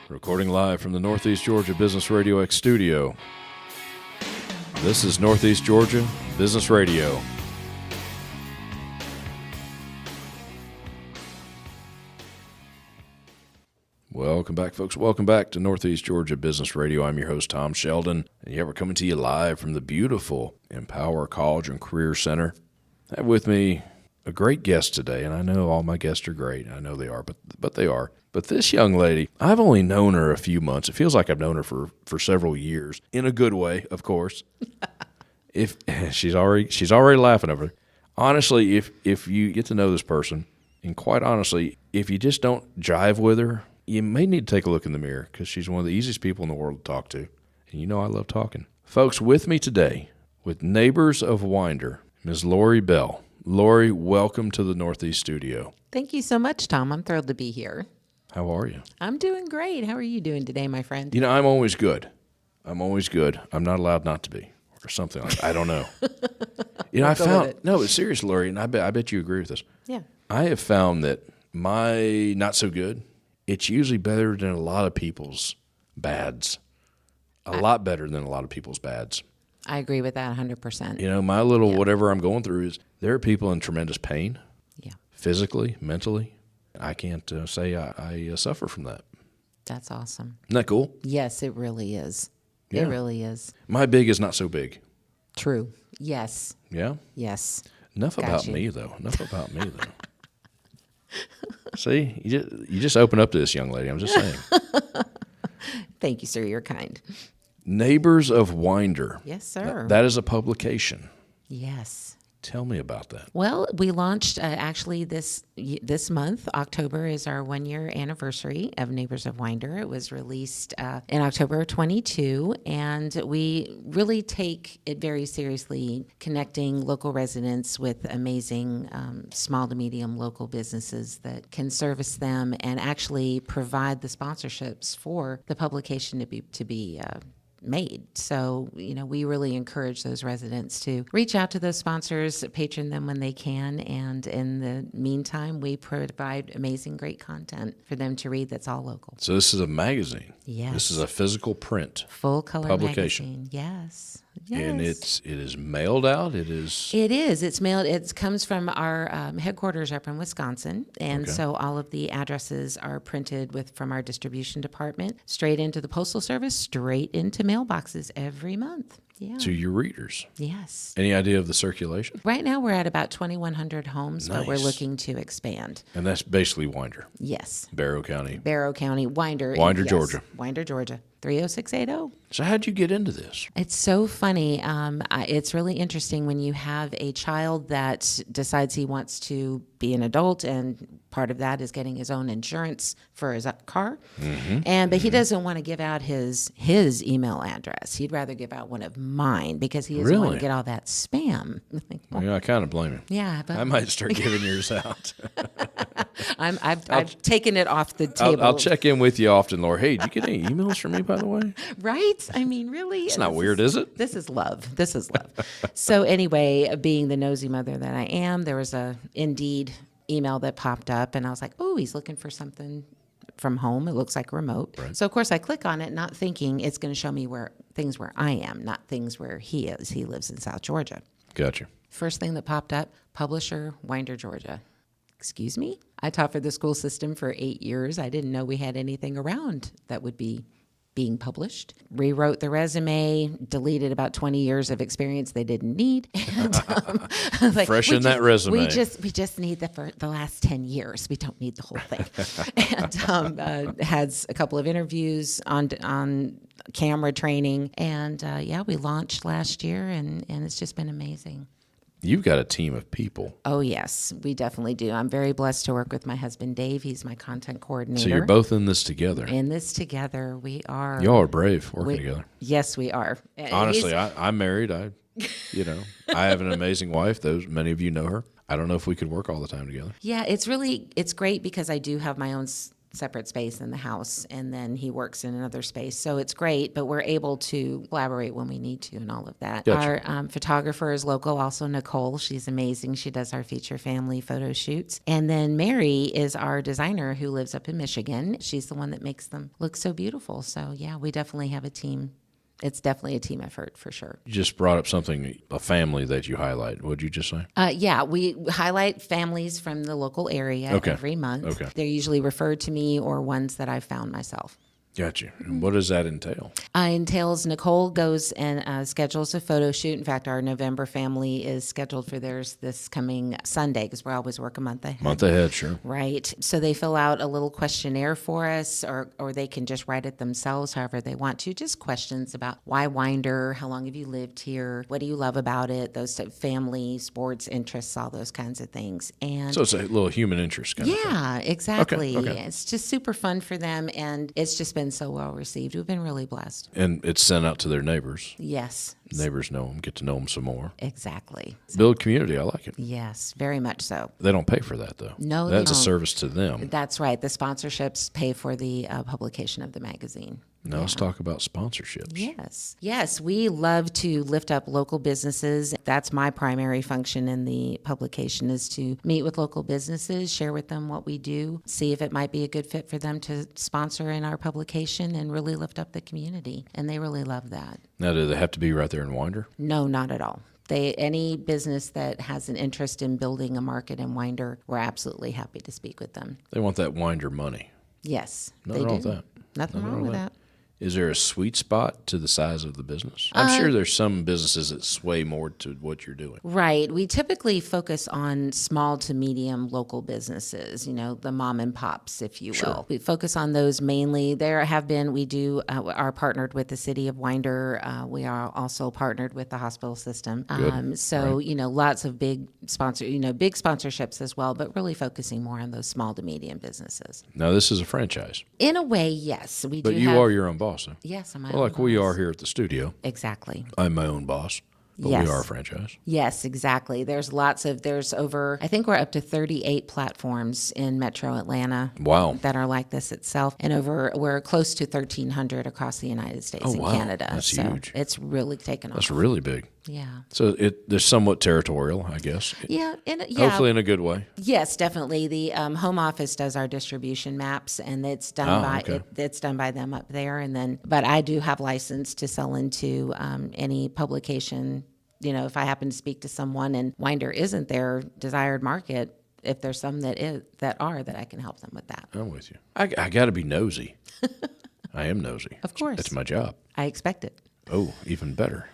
Recording live from the Northeast Georgia Business RadioX studio. This is Northeast Georgia Business Radio. Welcome back, folks. Welcome back to Northeast Georgia Business Radio. I'm your host, Tom Sheldon, and yeah, we're coming to you live from the beautiful Empower College and Career Center. I have with me a great guest today, and I know all my guests are great. I know they are, but they are. But this young lady, I've only known her a few months. It feels like I've known her for several years, in a good way, of course. If she's already laughing over it. Honestly, if you get to know this person, and quite honestly, if you just don't jive with her, you may need to take a look in the mirror because she's one of the easiest people in the world to talk to. And you know I love talking. Folks, with me today, with Neighbors of Winder, Ms. Lori Bell. Lori, welcome to the Northeast studio. Thank you so much, Tom. I'm thrilled to be here. How are you? I'm doing great. How are you doing today, my friend? You know, I'm always good. I'm not allowed not to be, or something like that. I don't know. You know, I found, no, but seriously, Lori, and I bet you agree with this. Yeah. I have found that my not so good, it's usually better than a lot of people's bads. A lot better than a lot of people's bads. I agree with that 100%. You know, my little whatever I'm going through is there are people in tremendous pain. Yeah. Physically, mentally. I can't say I suffer from that. That's awesome. Isn't that cool? Yes, it really is. Yeah. It really is. My big is not so big. True. Yes. Yeah? Yes. Enough about me, though. See, you just open up to this young lady. I'm just saying. Thank you, sir. You're kind. Neighbors of Winder. Yes, sir. That is a publication. Yes. Tell me about that. Well, we launched actually this month. October is our 1-year anniversary of Neighbors of Winder. It was released in October of 22, and we really take it very seriously, connecting local residents with amazing small to medium local businesses that can service them and actually provide the sponsorships for the publication to be made. So, you know, we really encourage those residents to reach out to those sponsors, patron them when they can, and in the meantime, we provide amazing, great content for them to read that's all local. So this is a magazine. Yes. This is a physical print. Full color publication. magazine. Yes. And it is mailed out. It is. It's mailed. It comes from our headquarters up in Wisconsin, and so all of the addresses are printed from our distribution department straight into the Postal Service, straight into mailboxes every month. Yeah. To your readers. Yes. Any idea of the circulation? Right now we're at about 2,100 homes, Nice. but we're looking to expand. And that's basically Winder. Yes. Barrow County. Winder, Winder, yes. Georgia. Winder, Georgia. 30680. So how'd you get into this? It's so funny. It's really interesting when you have a child that decides he wants to be an adult, and part of that is getting his own insurance for his car. Mm-hmm. But he doesn't want to give out his email address. He'd rather give out one of mine because he doesn't want to get all that spam. Yeah, I kind of blame him. Yeah, but I might start giving yours out. I've taken it off the table. I'll check in with you often, Laura. Hey, did you get any emails from me, by the way? Right? I mean, really? It's not weird, is it? This is love. This is love. So anyway, being the nosy mother that I am, there was a Indeed email that popped up, and I was like, oh, he's looking for something from home. It looks like remote. Right. So, of course, I click on it, not thinking it's going to show me where I am, not things where he is. He lives in South Georgia. Gotcha. First thing that popped up, publisher, Winder, Georgia. Excuse me? I taught for the school system for 8 years. I didn't know we had anything around that would be being published. Rewrote the resume, deleted about 20 years of experience they didn't need. And, like, Freshen that resume. We just need the last 10 years. We don't need the whole thing. And has a couple of interviews on camera training. And we launched last year, and it's just been amazing. You've got a team of people. Oh, yes, we definitely do. I'm very blessed to work with my husband, Dave. He's my content coordinator. So you're both in this together. In this together, we are. Y'all are brave working together. Yes, we are. Honestly, I'm married. I have an amazing wife. Many of you know her. I don't know if we could work all the time together. Yeah, it's great because I do have my own separate space in the house, and then he works in another space. So it's great, but we're able to collaborate when we need to and all of that. Gotcha. Our photographer is local, also Nicole. She's amazing. She does our feature family photo shoots. And then Mary is our designer who lives up in Michigan. She's the one that makes them look so beautiful. So yeah, we definitely have a team. It's definitely a team effort for sure. You just brought up something, a family that you highlight. What'd you just say? Yeah, we highlight families from the local area every month. Okay. They're usually referred to me or ones that I've found myself. Gotcha. And what does that entail? Entails Nicole goes and schedules a photo shoot. In fact, our November family is scheduled for theirs this coming Sunday because we always work a month ahead. Month ahead, sure. Right. So they fill out a little questionnaire for us, or they can just write it themselves, however they want to. Just questions about why Winder, how long have you lived here, what do you love about it, those type of family, sports interests, all those kinds of things. And So it's a little human interest kind of thing. yeah, exactly. Okay. It's just super fun for them, and it's just been so well received. We've been really blessed. And it's sent out to their neighbors. Yes. Neighbors know them, get to know them some more. Exactly. Build community. I like it. Yes, very much so. They don't pay for that, though. No, they That's a don't. service to them. That's right. The sponsorships pay for the publication of the magazine. Now let's talk about sponsorships. Yes. Yes, we love to lift up local businesses. That's my primary function in the publication, is to meet with local businesses, share with them what we do, see if it might be a good fit for them to sponsor in our publication, and really lift up the community. And they really love that. Now, do they have to be right there in Winder? No, not at all. Any business that has an interest in building a market in Winder, we're absolutely happy to speak with them. They want that Winder money. Yes, Nothing they wrong do. with that. Nothing wrong with that. Is there a sweet spot to the size of the business? I'm sure there's some businesses that sway more to what you're doing. Right. We typically focus on small to medium local businesses, the mom and pops, if you will. We focus on those mainly. We are partnered with the city of Winder. We are also partnered with the hospital system. Lots of big sponsorships as well, but really focusing more on those small to medium businesses. Now, this is a franchise. In a way, yes. But you are your own boss, though. Yes, I'm my Well, own like we boss. are here at the studio. Exactly. I'm my own boss, but Yes. we are a franchise. Yes, exactly. There's over, I think we're up to 38 platforms in Metro Atlanta. Wow. That are like this itself. And we're close to 1,300 across the United States and wow. Canada. That's so huge. It's really taken off. That's really big. Yeah. So they're somewhat territorial, I guess. Yeah. Hopefully in a good way. Yes, definitely. The home office does our distribution maps, and it's done it's done by them up there. But I do have license to sell into any publication. If I happen to speak to someone and Winder isn't their desired market, if there's some that I can help them with that. I'm with you. I got to be nosy. I am nosy. Of course. That's my job. I expect it. Oh, even better.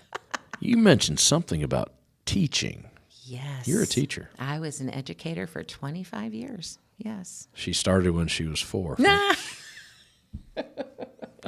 You mentioned something about teaching. Yes. You're a teacher. I was an educator for 25 years. Yes. She started when she was 4.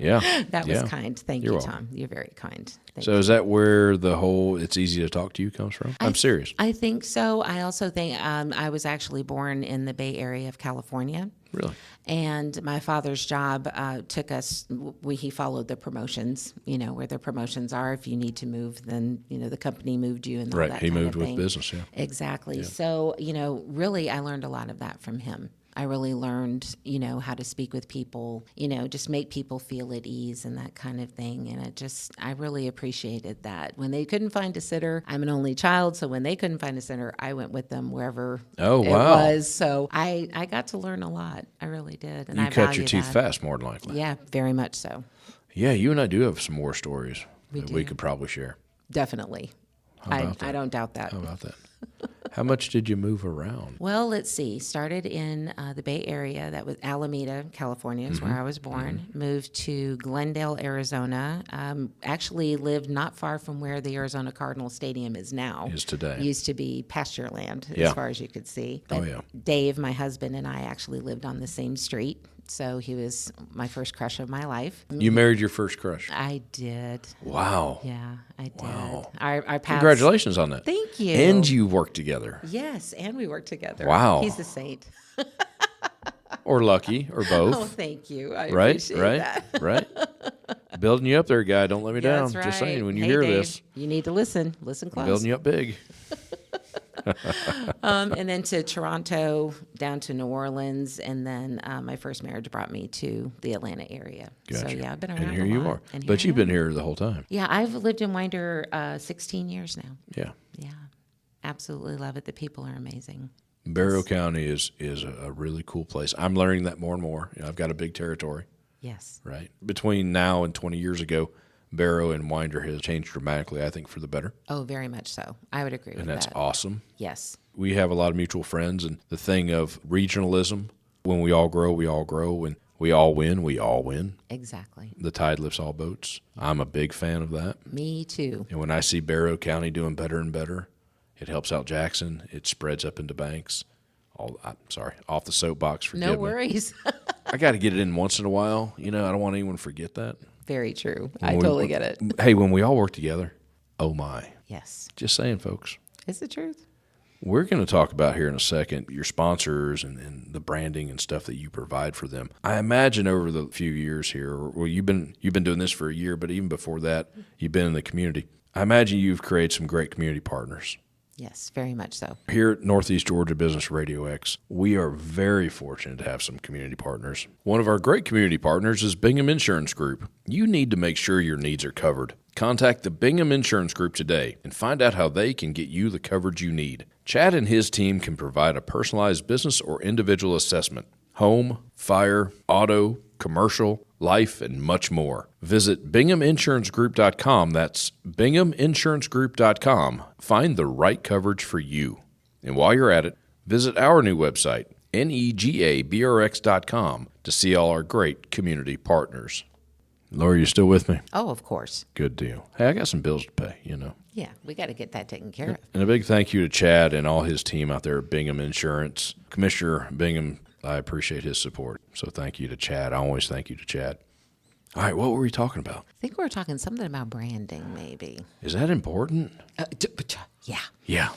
Yeah. That was kind. Thank You're you, welcome. Tom. You're very kind. Thank So is that where the whole "it's easy to talk to you" comes from? I'm serious. I think so. I also think I was actually born in the Bay Area of California. Really? And my father's job took us, he followed the promotions, where the promotions are. If you need to move, then, the company moved you and all Right. that He kind moved of with thing. business, yeah. Exactly. So, really I learned a lot of that from him. I really learned, how to speak with people, just make people feel at ease and that kind of thing. And I really appreciated that. When they couldn't find a sitter, I'm an only child, so when they couldn't find a sitter, I went with them wherever it was. So I got to learn a lot. I really did. And You I cut value your teeth that. fast, more than likely. Yeah, very much so. Yeah, you and I do have some more stories that we do. could probably share. Definitely. about that? I don't doubt that. How about that? How much did you move around? Well, let's see. Started in the Bay Area. That was Alameda, California, is where I was born. Moved to Glendale, Arizona. Actually lived not far from where the Arizona Cardinal Stadium is now. Is today. Used to be pasture land, Yeah. as far as you could see. Oh, But yeah. Dave, my husband, and I actually lived on the same street. So he was my first crush of my life. You married your first crush. I did. Wow. Yeah, I did. Wow. Our paths. Congratulations on that. Thank you. And you worked together. Yes, and we worked together. Wow. He's a saint. Or lucky, or both. Oh, thank you. I right? appreciate Right? that. Right? Building you up there, guy. Don't let me down. That's right. Just saying, when you Hey, hear Dave, this, you need to listen. Listen close. building you up big. And then to Toronto, down to New Orleans, and then my first marriage brought me to the Atlanta area. Gotcha. So yeah, I've been around And here a you lot. are. And here But I you've am. been here the whole time. Yeah, I've lived in Winder 16 years now. Yeah. Yeah, absolutely love it. The people are amazing. Barrow County is a really cool place. I'm learning that more and more. I've got a big territory, Yes. right? Between now and 20 years ago, Barrow and Winder has changed dramatically, I think, for the better. Oh, very much so. I would agree with And that's that. awesome. Yes. We have a lot of mutual friends, and the thing of regionalism, when we all grow, we all grow. When we all win, we all win. Exactly. The tide lifts all boats. I'm a big fan of that. Me too. And when I see Barrow County doing better and better, it helps out Jackson. It spreads up into Banks. I'm sorry, off the soapbox. Forgive No me. worries. I got to get it in once in a while. I don't want anyone to forget that. Very true. When I we- totally get it. Hey, when we all work together, oh my. Yes. Just saying, folks. It's the truth. We're going to talk about here in a second your sponsors and the branding and stuff that you provide for them. I imagine over the few years here, well, you've been doing this for a year, but even before that, you've been in the community. I imagine you've created some great community partners. Yes, very much so. Here at Northeast Georgia Business Radio X, we are very fortunate to have some community partners. One of our great community partners is Bingham Insurance Group. You need to make sure your needs are covered. Contact the Bingham Insurance Group today and find out how they can get you the coverage you need. Chad and his team can provide a personalized business or individual assessment. Home, fire, auto, commercial, life, and much more. Visit BinghamInsuranceGroup.com. That's BinghamInsuranceGroup.com. Find the right coverage for you. And while you're at it, visit our new website, NEGABRX.com, to see all our great community partners. Laura, you still with me? Oh, of course. Good deal. Hey, I got some bills to pay, Yeah, we got to get that taken care of. And a big thank you to Chad and all his team out there at Bingham Insurance. Commissioner Bingham, I appreciate his support. So thank you to Chad. I always thank you to Chad. All right, what were we talking about? I think we were talking something about branding, maybe. Is that important? Yeah. Yeah.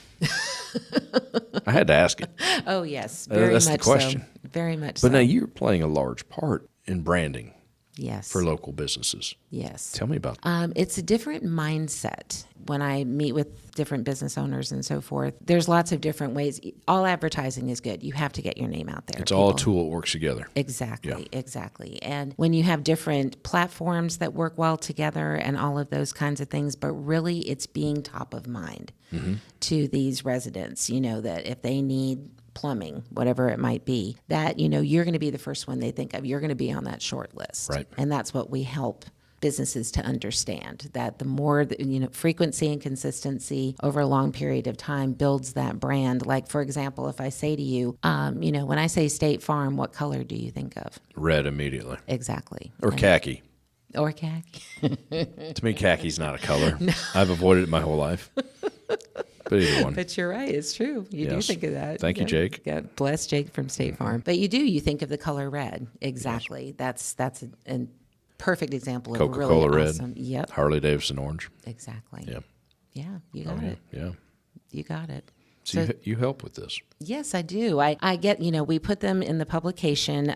I had to ask it. Oh, yes. Very that's the much question. so. Very much But so. now you're playing a large part in branding Yes. for local businesses. Yes. Tell me about that. It's a different mindset when I meet with different business owners and so forth. There's lots of different ways. All advertising is good. You have to get your name out there. It's all a tool that works together. Exactly, exactly. And when you have different platforms that work well together and all of those kinds of things, but really it's being top of mind to these residents, that if they need plumbing, whatever it might be, that, you're going to be the first one they think of. You're going to be on that short list. Right. And that's what we help businesses to understand, that the more, frequency and consistency over a long period of time builds that brand. Like, for example, if I say to you, when I say State Farm, what color do you think of? Red immediately. Exactly. Or khaki. Or khaki. To me, khaki's not a color. I've avoided it my whole life. But either one. But you're right. It's true. You do Yes. think of that. Thank you, Jake. God bless Jake from State Farm. But you think of the color red. Exactly. That's a perfect example of Coca-Cola really red. awesome. Yep. Harley Davidson orange. Exactly. Yep. Yeah, you got it. Yeah. You got it. So you help with this. Yes, I do. I get, we put them in the publication.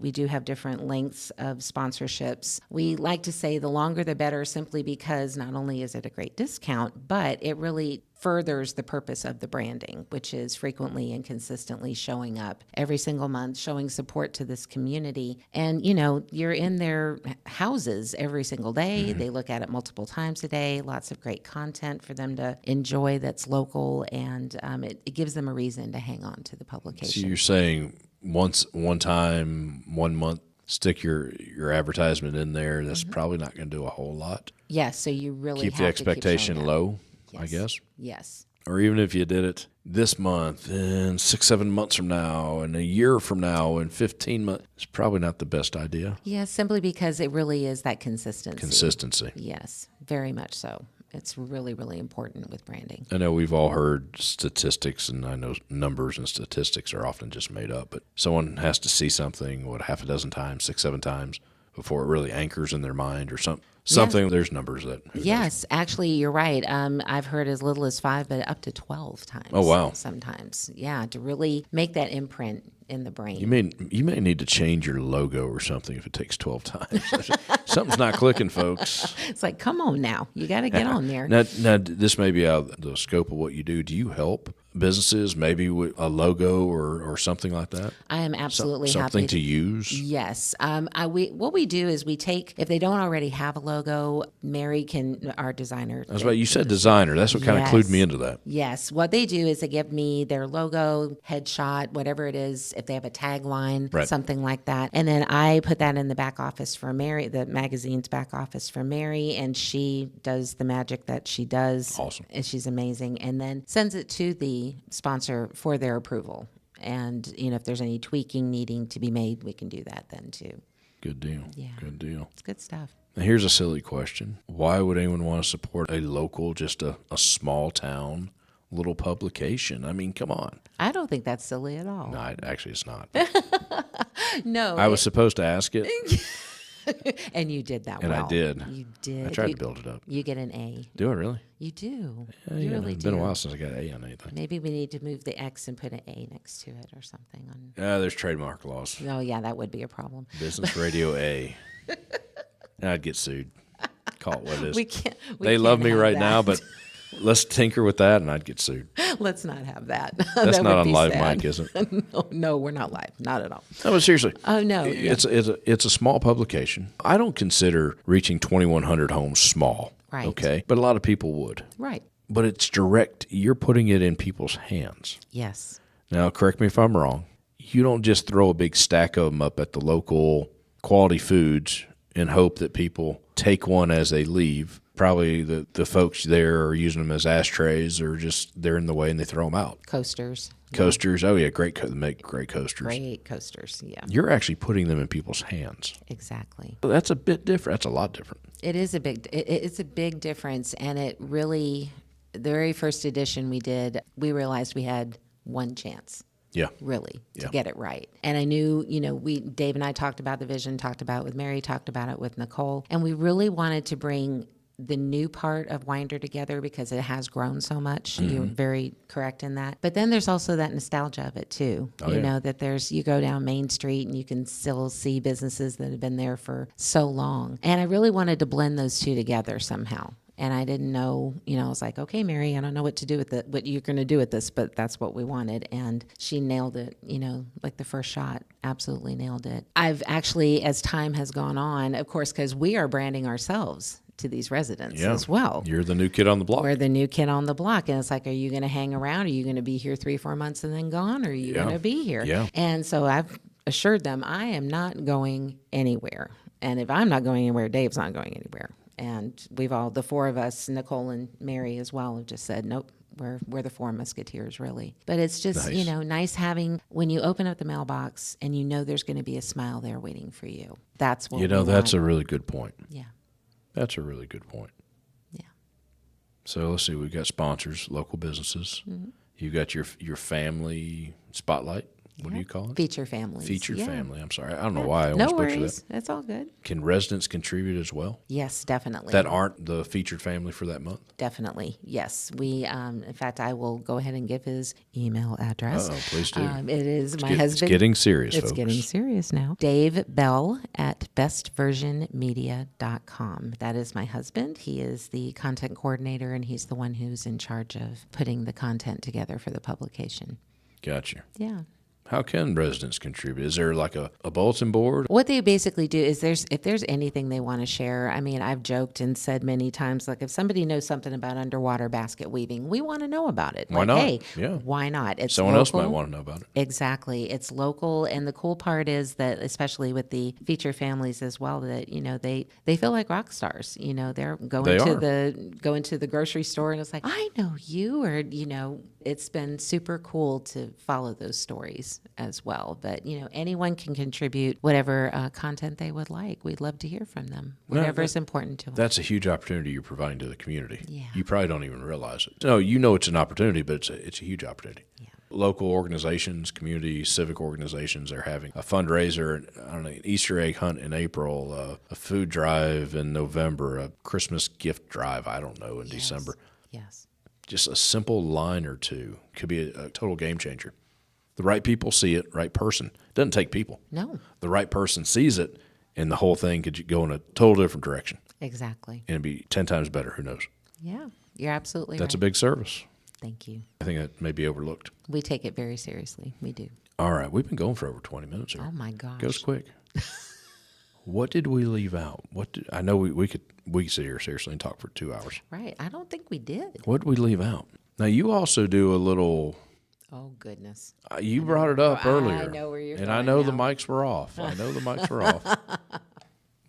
We do have different lengths of sponsorships. We like to say the longer the better, simply because not only is it a great discount, but it really furthers the purpose of the branding, which is frequently and consistently showing up every single month, showing support to this community. And, you're in their houses every single day. They look at it multiple times a day, lots of great content for them to enjoy that's local, and it gives them a reason to hang on to the publication. So you're saying one time, 1 month, stick your advertisement in there. That's probably not going to do a whole lot. Yes, so you really Keep have the to expectation keep showing up. low, I Yes. guess. Yes. Or even if you did it this month and 6-7 months from now and a year from now and 15 months, it's probably not the best idea. Yes, simply because it really is that consistency. Consistency. Yes, very much so. It's really, really important with branding. I know we've all heard statistics, and I know numbers and statistics are often just made up, but someone has to see something, half a dozen times, 6-7 times before it really anchors in their mind or something. Something, there's numbers that. Yes, actually, you're right. I've heard as little as 5, but up to 12 times. Oh, wow. Sometimes. Yeah, to really make that imprint in the brain. You may need to change your logo or something if it takes 12 times. Something's not clicking, folks. It's like, come on now. You got to get on there. Now, this may be out of the scope of what you do. Do you help businesses, maybe with a logo or something like that? I am absolutely Something happy to use? Yes. What we do is we take, if they don't already have a logo, Mary our designer. I was about, you said designer. That's what kind of clued me into that. Yes. What they do is they give me their logo, headshot, whatever it is, if they have a tagline, Right. something like that. And then I put that in the back office for Mary, the magazine's back office for Mary, and she does the magic that she does. Awesome. And she's amazing. And then sends it to the sponsor for their approval. And, if there's any tweaking needing to be made, we can do that then too. Good deal. Yeah. Good deal. It's good stuff. Now, here's a silly question. Why would anyone want to support a local, just a small town little publication? I mean, come on. I don't think that's silly at all. No, actually, it's not. No. I was supposed to ask it, and you did that and well. I did. You did. I tried to build it up. You get an A. Do I really? You do. Yeah, You really it's do. been a while since I got an A on anything. Maybe we need to move the X and put an A next to it or something. There's trademark laws. Oh, yeah, that would be a problem. Business Radio A. And I'd get sued. Call it what it is. We can't. They love me right now, but let's tinker with that, and I'd get sued. Let's not have that. That's That not would on be live sad. mic, is it? No, we're not live. Not at all. No, but seriously. Oh, no. Yeah. It's a small publication. I don't consider reaching 2,100 homes small. Right. Okay. But a lot of people would. Right. But it's direct. You're putting it in people's hands. Yes. Now, correct me if I'm wrong. You don't just throw a big stack of them up at the local Quality Foods and hope that people take one as they leave. Probably the folks there are using them as ashtrays, or just they're in the way and they throw them out. Coasters. Coasters. Oh, yeah. They make great coasters. Great coasters. Yeah. You're actually putting them in people's hands. Exactly. That's a bit different. That's a lot different. It is it's a big difference, and it really, the very first edition we did, we realized we had one chance. Yeah. Really, Yeah. to get it right. And I knew, Dave and I talked about the vision, talked about it with Mary, talked about it with Nicole, and we really wanted to bring the new part of Winder together because it has grown so much. Mm-hmm. You're very correct in that. But then there's also that nostalgia of it too. Oh, yeah. That you go down Main Street and you can still see businesses that have been there for so long. And I really wanted to blend those two together somehow. And I didn't know, I was like, okay, Mary, I don't know what to do with it, what you're going to do with this, but that's what we wanted. And she nailed it, like the first shot, absolutely nailed it. I've actually, as time has gone on, of course, because we are branding ourselves to these residents as well. You're the new kid on the block. We're the new kid on the block. And it's like, are you going to hang around? Are you going to be here 3-4 months and then gone? Or are you going to be here? Yeah. And so I've assured them I am not going anywhere. And if I'm not going anywhere, Dave's not going anywhere. And the four of us, Nicole and Mary as well, have just said, nope, we're the four musketeers, really. But it's just, Nice. Nice having, when you open up the mailbox and there's going to be a smile there waiting for you. That's what That's a really good point. Yeah. That's a really good point. Yeah. So let's see. We've got sponsors, local businesses. Mm-hmm. You've got your family spotlight. What do you call it? Feature families. Featured Yeah. family. I'm sorry. I don't know why I No almost butchered worries. that. That's all good. Can residents contribute as well Yes, definitely. that aren't the featured family for that month? Definitely. Yes. We, in fact, I will go ahead and give his email address. Oh, please do. It is my It's husband. getting serious, It's folks. getting serious now. Dave Bell at bestversionmedia.com. That is my husband. He is the content coordinator, and he's the one who's in charge of putting the content together for the publication. Gotcha. Yeah. How can residents contribute? Is there like a bulletin board? What they basically do is if there's anything they want to share, I mean, I've joked and said many times, like if somebody knows something about underwater basket weaving, we want to know about it. Why like, not? Hey, Yeah. why not? It's Someone else local. might want to know about it. Exactly. It's local. And the cool part is that, especially with the feature families as well, that, they feel like rock stars. They're going to the grocery store and it's like, I know you, or, it's been super cool to follow those stories as well. But, anyone can contribute whatever content they would like. We'd love to hear from them, whatever is important to them. That's a huge opportunity you're providing to the community. Yeah. You probably don't even realize it. No, it's an opportunity, but it's a huge opportunity. Yeah. Local organizations, community, civic organizations are having a fundraiser, an Easter egg hunt in April, a food drive in November, a Christmas gift drive, in December. Yes. Just a simple line or two could be a total game changer. The right people see it, right person. It doesn't take people. No. The right person sees it, and the whole thing could go in a total different direction. Exactly. And it'd be 10 times better. Who knows? Yeah. You're absolutely That's right. a big service. Thank you. I think that may be overlooked. We take it very seriously. We do. All right, we've been going for over 20 minutes here. Oh my gosh. Goes quick. What did we leave out? I know we could sit here seriously and talk for 2 hours. Right. I don't think we did. What did we leave out? Now, you also do a little... Oh, goodness. You brought it up earlier. I know where you're going and I know now. the mics were off.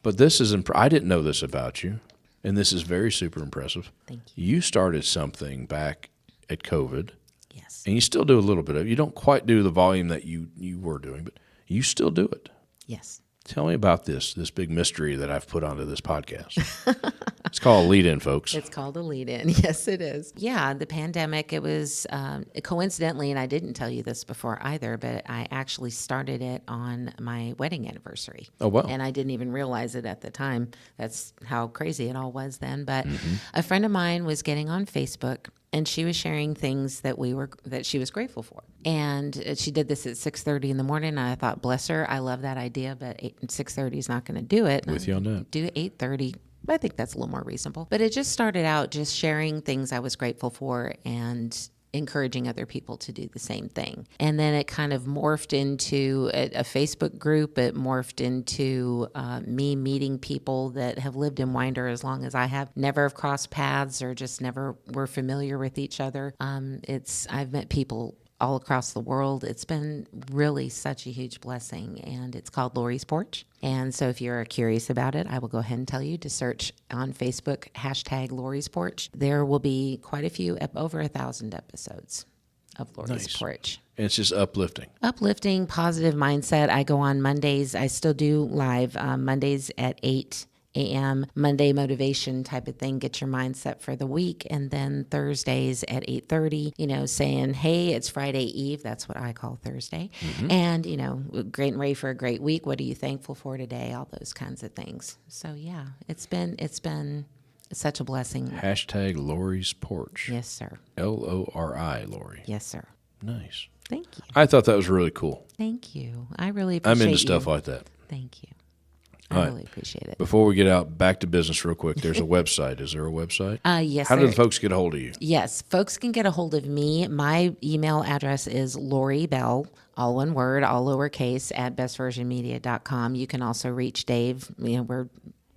But this is... I didn't know this about you, and this is very super impressive. Thank you. You started something back at COVID. Yes. And you still do a little bit of it. You don't quite do the volume that you were doing, but you still do it. Yes. Tell me about this big mystery that I've put onto this podcast. It's called a lead-in, folks. It's called a lead-in. Yes, it is. Yeah, the pandemic, it was coincidentally, and I didn't tell you this before either, but I actually started it on my wedding anniversary. Oh, wow. And I didn't even realize it at the time. That's how crazy it all was then. But a friend of mine was getting on Facebook, and she was sharing things that she was grateful for. And she did this at 6:30 in the morning, and I thought, bless her, I love that idea, but 6:30 is not going to do it. With you on that. Do 8:30. I think that's a little more reasonable. But it just started out just sharing things I was grateful for and encouraging other people to do the same thing. And then it kind of morphed into a Facebook group. It morphed into me meeting people that have lived in Winder as long as I have, never have crossed paths or just never were familiar with each other. I've met people all across the world. It's been really such a huge blessing, and it's called Lori's Porch. And so if you're curious about it, I will go ahead and tell you to search on Facebook, #Lori's Porch. There will be quite a few, over 1,000 episodes of Lori's Porch. And it's just uplifting. Uplifting, positive mindset. I go on Mondays. I still do live Mondays at 8 a.m. Monday motivation type of thing, get your mindset for the week. And then Thursdays at 8:30, saying, hey, it's Friday Eve. That's what I call Thursday. And, great and ready for a great week. What are you thankful for today? All those kinds of things. So yeah, it's been such a blessing. #Lori's Porch. Yes, sir. LORI, Lori. Yes, sir. Nice. Thank you. I thought that was really cool. Thank you. I really appreciate I'm into stuff like that. Thank you. All I right. really appreciate it. Before we get out, back to business real quick. There's a website. Is there a website? Yes. How do the folks get a hold of you? Yes, folks can get a hold of me. My email address is Lori Bell, all one word, all lowercase, at bestversionmedia.com. You can also reach Dave. We're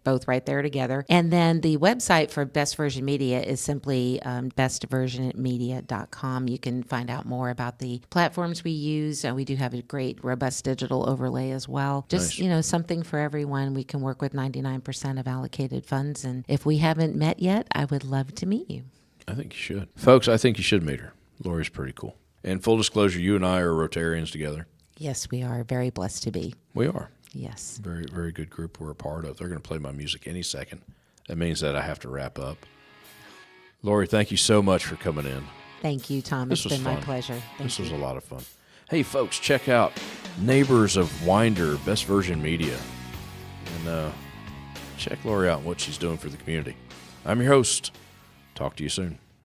both right there together. And then the website for Best Version Media is simply bestversionmedia.com. You can find out more about the platforms we use. We do have a great, robust digital overlay as well. Just, Nice. Something for everyone. We can work with 99% of allocated funds. And if we haven't met yet, I would love to meet you. I think you should. Folks, I think you should meet her. Lori's pretty cool. And full disclosure, you and I are Rotarians together. Yes, we are very blessed to be. We are. Yes. Very, very good group we're a part of. They're going to play my music any second. That means that I have to wrap up. Lori, thank you so much for coming in. Thank you, Tom. This It's was been fun. my pleasure. This was a lot of fun. Hey, folks, check out Neighbors of Winder, Best Version Media. And check Lori out and what she's doing for the community. I'm your host. Talk to you soon.